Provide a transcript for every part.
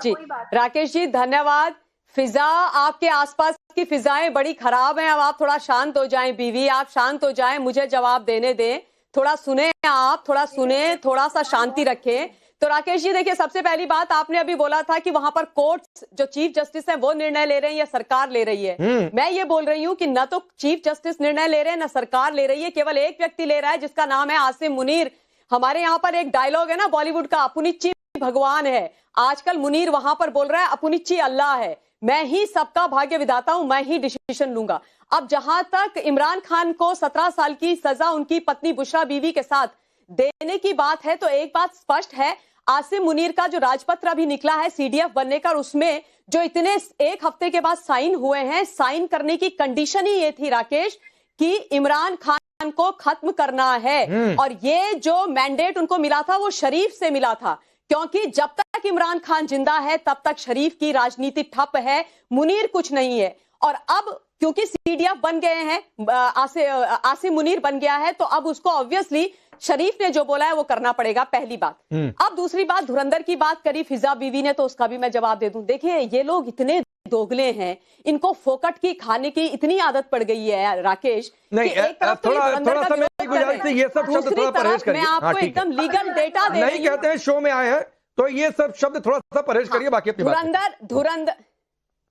जी राकेश जी धन्यवाद। फिजा, आपके आसपास की फिजाएं बड़ी खराब हैं, अब आप थोड़ा शांत हो जाएं। बीवी आप शांत हो जाएं, मुझे जवाब देने दें, थोड़ा सुने, आप थोड़ा सुने, थोड़ा सा शांति रखें। तो राकेश जी देखिए, सबसे पहली बात आपने अभी बोला था कि वहां पर कोर्ट जो चीफ जस्टिस है वो निर्णय ले रहे हैं या सरकार ले रही है। मैं ये बोल रही हूँ कि न तो चीफ जस्टिस निर्णय ले रहे हैं न सरकार ले रही है, केवल एक व्यक्ति ले रहा है जिसका नाम है आसिम मुनीर। हमारे यहाँ पर एक डायलॉग है ना बॉलीवुड का, अपुनिच्ची भगवान है। आजकल मुनीर वहां पर बोल रहा है अपुनिच्ची अल्लाह है, मैं ही सबका भाग्य विधाता हूं, मैं ही डिसीजन लूंगा। अब जहां तक इमरान खान को 17 साल की सजा उनकी पत्नी बुशरा बीवी के साथ देने की बात है, तो एक बात स्पष्ट है, आसिम मुनीर का जो राजपत्र अभी निकला है सीडीएफ बनने का, उसमें जो इतने एक हफ्ते के बाद साइन हुए हैं, साइन करने की कंडीशन ही ये थी राकेश कि इमरान खान को खत्म करना है। और ये जो मैंडेट उनको मिला था वो शरीफ से मिला था, क्योंकि जब तक इमरान खान जिंदा है तब तक शरीफ की राजनीति ठप है, मुनीर कुछ नहीं है। और अब क्योंकि सीडीएफ बन गए हैं, आसिम मुनीर बन गया है, तो अब उसको ऑब्वियसली शरीफ ने जो बोला है वो करना पड़ेगा, पहली बात। अब दूसरी बात, धुरंधर की बात करी फिजा बीवी ने, तो उसका भी मैं जवाब दे दूं। देखिए ये लोग इतने दोगले हैं, इनको फोकट की खाने की इतनी आदत पड़ गई है राकेश। नहीं, एक तरफ तो थोड़ा समय की गुजारिश से ये सब शब्द थोड़ा परहेज करिए। मैं आपको एकदम लीगल डेटा दे रही हूं। नहीं कहते हैं शो में आए हैं तो ये सब शब्द थोड़ा सा परहेज करिए, बाकी अपनी बात। धुरंधर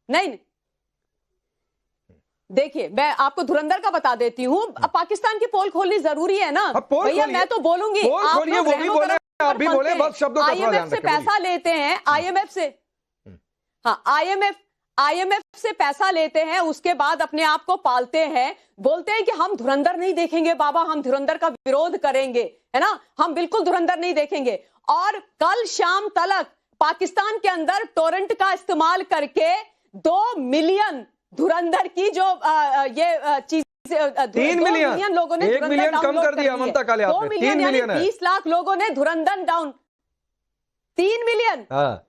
नहीं, देखिए मैं आपको धुरंधर का बता देती हूँ। अब पाकिस्तान की पोल खोलनी जरूरी है ना भैया, मैं तो बोलूंगी, आप भी बोले, बस शब्दों का IMF से पैसा लेते हैं, IMF से, हाँ IMF से पैसा लेते हैं, उसके बाद अपने आप को पालते हैं, बोलते हैं कि हम धुरंधर नहीं देखेंगे बाबा, हम धुरंधर का विरोध करेंगे, है ना, हम बिल्कुल धुरंधर नहीं देखेंगे। और कल शाम तलक पाकिस्तान के अंदर टोरेंट का इस्तेमाल करके 2 मिलियन धुरंधर की जो ये चीज 3 मिलियन लोगों ने 1 मिलियन कम कर दिया ममता काले आपने, 3 मिलियन 20 लाख लोगों ने धुरंधर डाउन, 3 मिलियन।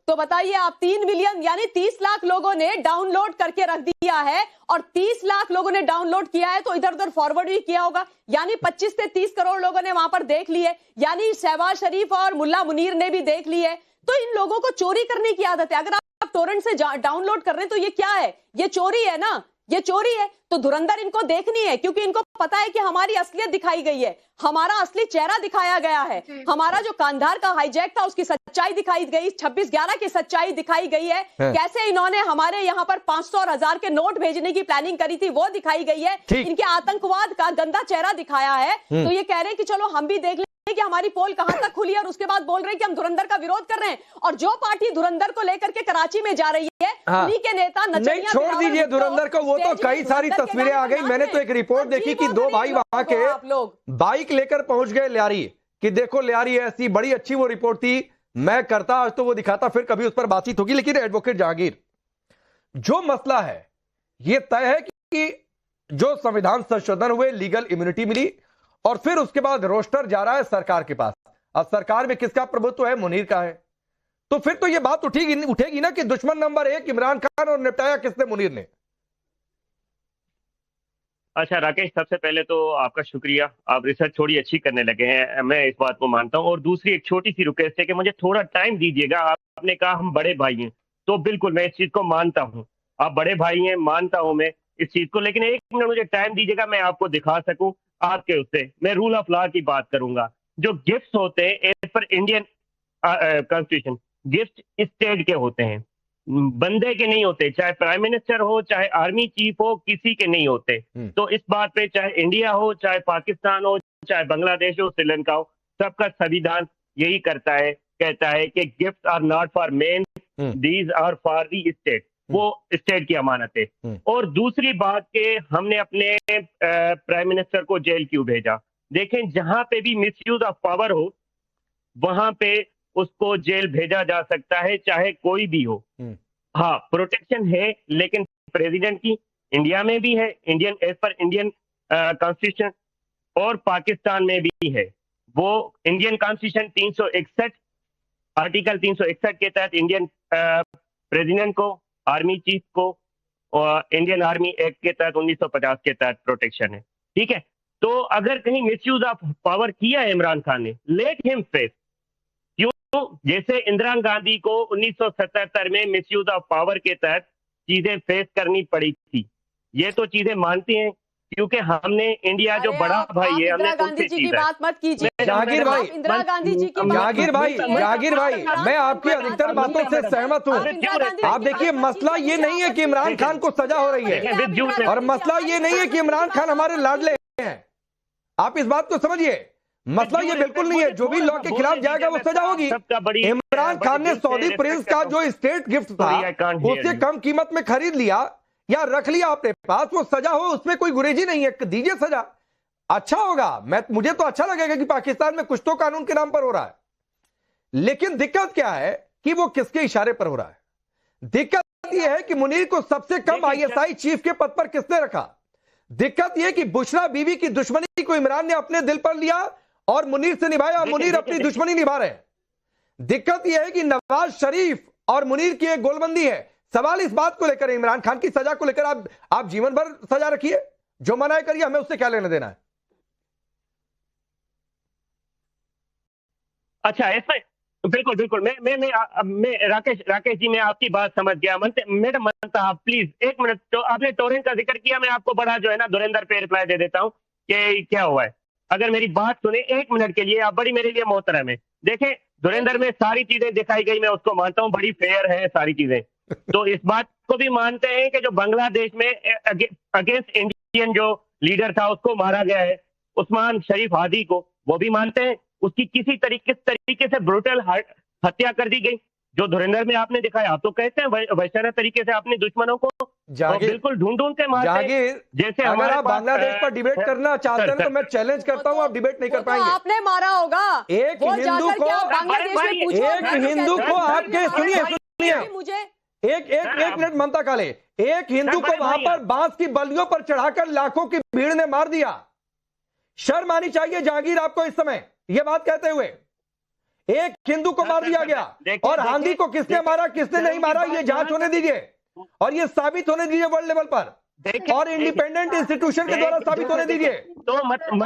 तो बताइए आप, 3 मिलियन यानी 30 लाख लोगों ने डाउनलोड करके रख दिया है, और 30 लाख लोगों ने डाउनलोड किया है तो इधर उधर फॉरवर्ड भी किया होगा, यानी 25 से 30 करोड़ लोगों ने वहां पर देख लिए, यानी शहबाज शरीफ और मुल्ला मुनीर ने भी देख ली है। तो इन लोगों को चोरी करने की आदत है। अगर आप टोरेंट से डाउनलोड कर रहे हैं तो ये क्या है, ये चोरी है ना, ये चोरी है। तो धुरंधर इनको देखनी है, क्योंकि इनको पता है कि हमारी असलियत दिखाई गई है, हमारा असली चेहरा दिखाया गया है, हमारा जो कांधार का हाईजैक था उसकी सच्चाई दिखाई गई, 26/11 की सच्चाई दिखाई गई है, कैसे इन्होंने हमारे यहाँ पर 500 और 1000 के नोट भेजने की प्लानिंग करी थी वो दिखाई गई है, इनके आतंकवाद का गंदा चेहरा दिखाया है। तो ये कह रहे हैं कि चलो हम भी देख लें कि हमारी पोल कहां तक खुली है, और उसके बाद बोल रहे हैं कि हम धुरंधर का विरोध कर रहे हैं। और जो पार्टी धुरंधर को लेकर के कराची में जा रही है, उन्हीं के नेता नहीं, छोड़ दीजिए धुरंधर को, वो तो कई सारी तस्वीरें आ गई। मैंने तो एक रिपोर्ट देखी कि 2 भाई वहां के बाइक लेकर पहुंच गए लियारी, कि देखो लियारी ऐसी, बड़ी अच्छी वो रिपोर्ट थी। मैं करता आज तो वो दिखाता, फिर कभी उस पर बातचीत होगी। लेकिन एडवोकेट जहांगीर, जो मसला है ये तय है कि जो संविधान संशोधन हुए, लीगल इम्यूनिटी मिली, और फिर उसके बाद रोस्टर जा रहा है सरकार के पास। अब सरकार में किसका प्रभुत्व है? मुनीर का है। तो फिर तो ये बात उठेगी ना कि दुश्मन नंबर 1 इमरान खान, और निपटाया किसने? मुनीर ने। अच्छा राकेश, सबसे पहले तो आपका शुक्रिया, आप रिसर्च थोड़ी अच्छी करने लगे हैं, मैं इस बात को मानता हूं। और दूसरी एक छोटी सी रिक्वेस्ट है कि मुझे थोड़ा टाइम दीजिएगा। आपने कहा हम बड़े भाई हैं, तो बिल्कुल मैं इस चीज को मानता हूं, आप बड़े भाई हैं, मानता हूं मैं इस चीज को, लेकिन 1 मिनट मुझे टाइम दीजिएगा, मैं आपको दिखा सकूं आपके उससे। मैं रूल ऑफ लॉ की बात करूंगा। जो गिफ्ट्स होते हैं as per Indian constitution, gift state के होते हैं, बंदे के नहीं होते, चाहे प्राइम मिनिस्टर हो, चाहे आर्मी चीफ हो, किसी के नहीं होते। तो इस बात पे चाहे इंडिया हो, चाहे पाकिस्तान हो, चाहे बांग्लादेश हो, श्रीलंका हो, सबका संविधान यही करता है, कहता है कि gift are not for men, these are for the state. वो स्टेट की अमानत है। और दूसरी बात के हमने अपने प्राइम मिनिस्टर को जेल क्यों भेजा? देखें, जहां पे भी मिसयूज ऑफ पावर हो वहां पे उसको जेल भेजा जा सकता है, चाहे कोई भी हो। हाँ, प्रोटेक्शन है, लेकिन प्रेसिडेंट की इंडिया में भी है, Indian as per Indian constitution, और पाकिस्तान में भी है। वो इंडियन कॉन्स्टिट्यूशन 361 आर्टिकल 361 के तहत इंडियन प्रेसिडेंट को, आर्मी चीफ को, और इंडियन आर्मी एक्ट के तहत 1950 के तहत प्रोटेक्शन है। ठीक है, तो अगर कहीं मिसयूज ऑफ पावर किया है इमरान खान ने, लेट हिम फेस, क्यों? जैसे इंदिरा गांधी को 1977 में मिसयूज ऑफ पावर के तहत चीजें फेस करनी पड़ी थी, ये तो चीजें मानती हैं क्योंकि हमने इंडिया जो बड़ा भाई है, हमने इंदिरा गांधी जी की बात मत कीजिए। जहांगीर भाई, इंदिरा गांधी जी की जहांगीर भाई, मैं आपकी अधिकतर बातों से सहमत हूँ। आप देखिए, मसला ये नहीं है कि इमरान खान को सजा हो रही है, और मसला ये नहीं है कि इमरान खान हमारे लाडले हैं। आप इस बात को समझिए, मसला ये बिल्कुल नहीं है। जो भी लॉ के खिलाफ जाएगा वो सजा होगी। इमरान खान ने सऊदी प्रिंस का जो स्टेट गिफ्ट था उससे कम कीमत में खरीद लिया या रख लिया अपने पास, वो सजा हो, उसमें कोई गुरेजी नहीं है, दीजिए सजा, अच्छा होगा। मुझे तो अच्छा लगेगा कि पाकिस्तान में कुछ तो कानून के नाम पर हो रहा है। लेकिन दिक्कत क्या है कि वो किसके इशारे पर हो रहा है। दिक्कत यह है कि मुनीर को सबसे कम ISI चीफ के पद पर किसने रखा। दिक्कत यह कि बुशरा बीवी की दुश्मनी को इमरान ने अपने दिल पर लिया और मुनीर से निभाया, मुनीर अपनी दुश्मनी निभा रहे हैं। दिक्कत यह है कि नवाज शरीफ और मुनीर की एक गोलबंदी है। सवाल इस बात को लेकर, इमरान खान की सजा को लेकर, आप जीवन भर सजा रखिए, जो मनाए करिए, हमें उससे क्या लेना देना है। अच्छा, ऐसा बिल्कुल बिल्कुल, मैं राकेश जी, मैं आपकी बात समझ गया। मैडम मनता, प्लीज एक मिनट, तो आपने टोरेंट का जिक्र किया, मैं आपको बड़ा जो है ना धुरंधर पे रिप्लाई दे देता हूं कि क्या हुआ है। अगर मेरी बात सुने एक मिनट के लिए, आप बड़ी मेरे लिए मोहतरम है। देखें, धुरंधर में सारी चीजें दिखाई गई, मैं उसको मानता हूं, बड़ी फेयर है सारी चीजें। तो इस बात को भी मानते हैं कि जो बांग्लादेश में अगेंस्ट इंडियन जो लीडर था उसको मारा गया है, उस्मान शरीफ हादी को, वो भी मानते हैं उसकी किस तरीके से ब्रूटल हत्या कर दी गई, जो धुरंधर में आपने दिखाया। आप तो कहते हैं वैसा तरीके से अपने दुश्मनों को तो बिल्कुल ढूंढ के मारते हैं। जैसे अगर आप बांग्लादेश पर डिबेट करना चाहते हैं तो मैं चैलेंज करता हूं, आप डिबेट नहीं कर पाएंगे। आपने मारा होगा एक हिंदू को आपके, सुनिए मुझे एक मिनट ममता काले, एक हिंदू को वहां पर बांस की बल्लियों पर चढ़ाकर लाखों की भीड़ ने मार दिया। शर्म आनी चाहिए जहांगीर आपको इस समय ये बात कहते हुए। एक हिंदू को मार दिया गया, और हांदी को किसने मारा किसने नहीं मारा ये जांच होने दीजिए, और ये साबित होने दीजिए वर्ल्ड लेवल पर, और इंडिपेंडेंट इंस्टीट्यूशन के द्वारा साबित होने दीजिए।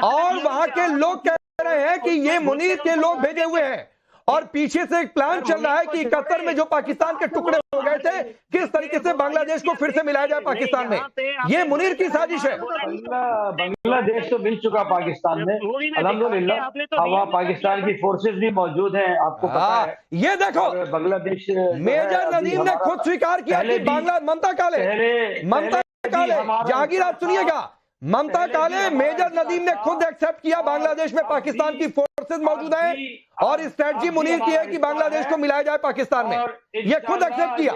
और वहां के लोग कह रहे हैं कि ये मुनीर के लोग भेजे हुए हैं, और पीछे से एक प्लान चल रहा है कि 71 में जो पाकिस्तान के टुकड़े हो गए थे, किस तरीके से बांग्लादेश को फिर से मिलाया जाए पाकिस्तान में। ये मुनीर की साजिश है। बांग्लादेश तो मिल चुका पाकिस्तान में, अल्हम्दुलिल्लाह। वहाँ पाकिस्तान की फोर्सेस भी मौजूद हैं, आपको पता है। ये देखो, बांग्लादेश मेजर नदीम ने खुद स्वीकार किया कि ममता काले, जहांगीर आप सुनिएगा, ममता काले, मेजर नदीम ने खुद एक्सेप्ट किया बांग्लादेश में पाकिस्तान की फोर्सेस मौजूद हैं, और स्ट्रेटजी मुनीर की है कि बांग्लादेश को मिलाया जाए पाकिस्तान में। ये खुद एक्सेप्ट किया।